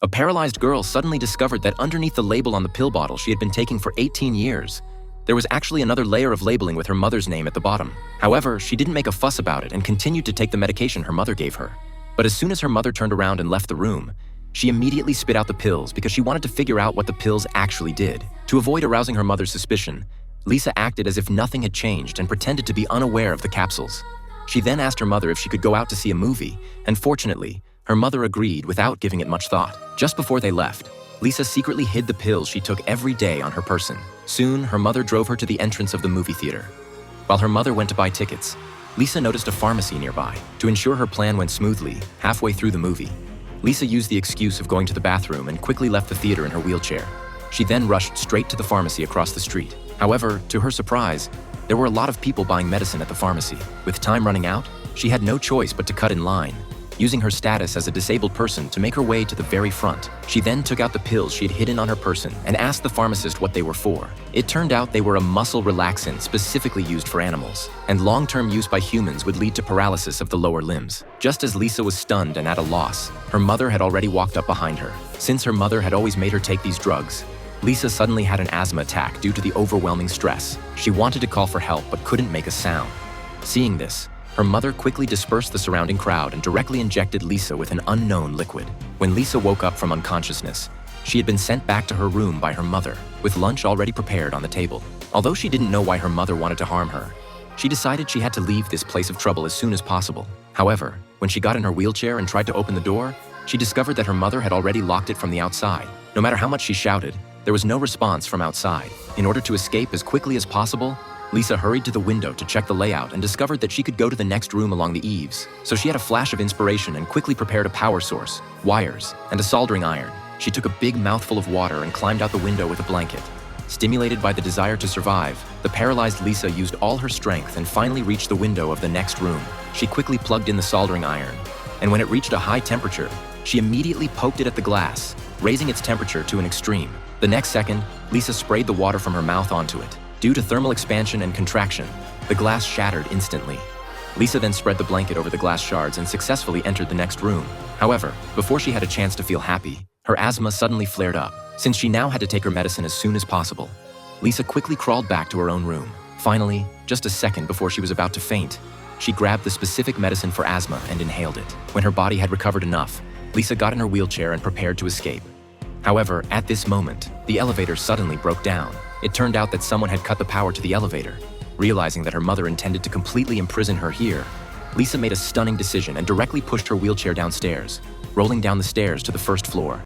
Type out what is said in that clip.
A paralyzed girl suddenly discovered that underneath the label on the pill bottle she had been taking for 18 years, there was actually another layer of labeling with her mother's name at the bottom. However, she didn't make a fuss about it and continued to take the medication her mother gave her. But as soon as her mother turned around and left the room, she immediately spit out the pills because she wanted to figure out what the pills actually did. To avoid arousing her mother's suspicion, Lisa acted as if nothing had changed and pretended to be unaware of the capsules. She then asked her mother if she could go out to see a movie, and fortunately, her mother agreed without giving it much thought. Just before they left, Lisa secretly hid the pills she took every day on her person. Soon, her mother drove her to the entrance of the movie theater. While her mother went to buy tickets, Lisa noticed a pharmacy nearby. To ensure her plan went smoothly, halfway through the movie, Lisa used the excuse of going to the bathroom and quickly left the theater in her wheelchair. She then rushed straight to the pharmacy across the street. However, to her surprise, there were a lot of people buying medicine at the pharmacy. With time running out, she had no choice but to cut in line, using her status as a disabled person to make her way to the very front. She then took out the pills she had hidden on her person and asked the pharmacist what they were for. It turned out they were a muscle relaxant specifically used for animals, and long-term use by humans would lead to paralysis of the lower limbs. Just as Lisa was stunned and at a loss, her mother had already walked up behind her. Since her mother had always made her take these drugs, Lisa suddenly had an asthma attack due to the overwhelming stress. She wanted to call for help but couldn't make a sound. Seeing this, her mother quickly dispersed the surrounding crowd and directly injected Lisa with an unknown liquid. When Lisa woke up from unconsciousness, she had been sent back to her room by her mother, with lunch already prepared on the table. Although she didn't know why her mother wanted to harm her, she decided she had to leave this place of trouble as soon as possible. However, when she got in her wheelchair and tried to open the door, she discovered that her mother had already locked it from the outside. No matter how much she shouted, there was no response from outside. In order to escape as quickly as possible, Lisa hurried to the window to check the layout and discovered that she could go to the next room along the eaves. So she had a flash of inspiration and quickly prepared a power source, wires, and a soldering iron. She took a big mouthful of water and climbed out the window with a blanket. Stimulated by the desire to survive, the paralyzed Lisa used all her strength and finally reached the window of the next room. She quickly plugged in the soldering iron, and when it reached a high temperature, she immediately poked it at the glass, raising its temperature to an extreme. The next second, Lisa sprayed the water from her mouth onto it. Due to thermal expansion and contraction, the glass shattered instantly. Lisa then spread the blanket over the glass shards and successfully entered the next room. However, before she had a chance to feel happy, her asthma suddenly flared up. Since she now had to take her medicine as soon as possible, Lisa quickly crawled back to her own room. Finally, just a second before she was about to faint, she grabbed the specific medicine for asthma and inhaled it. When her body had recovered enough, Lisa got in her wheelchair and prepared to escape. However, at this moment, the elevator suddenly broke down. It turned out that someone had cut the power to the elevator. Realizing that her mother intended to completely imprison her here, Lisa made a stunning decision and directly pushed her wheelchair downstairs, rolling down the stairs to the first floor.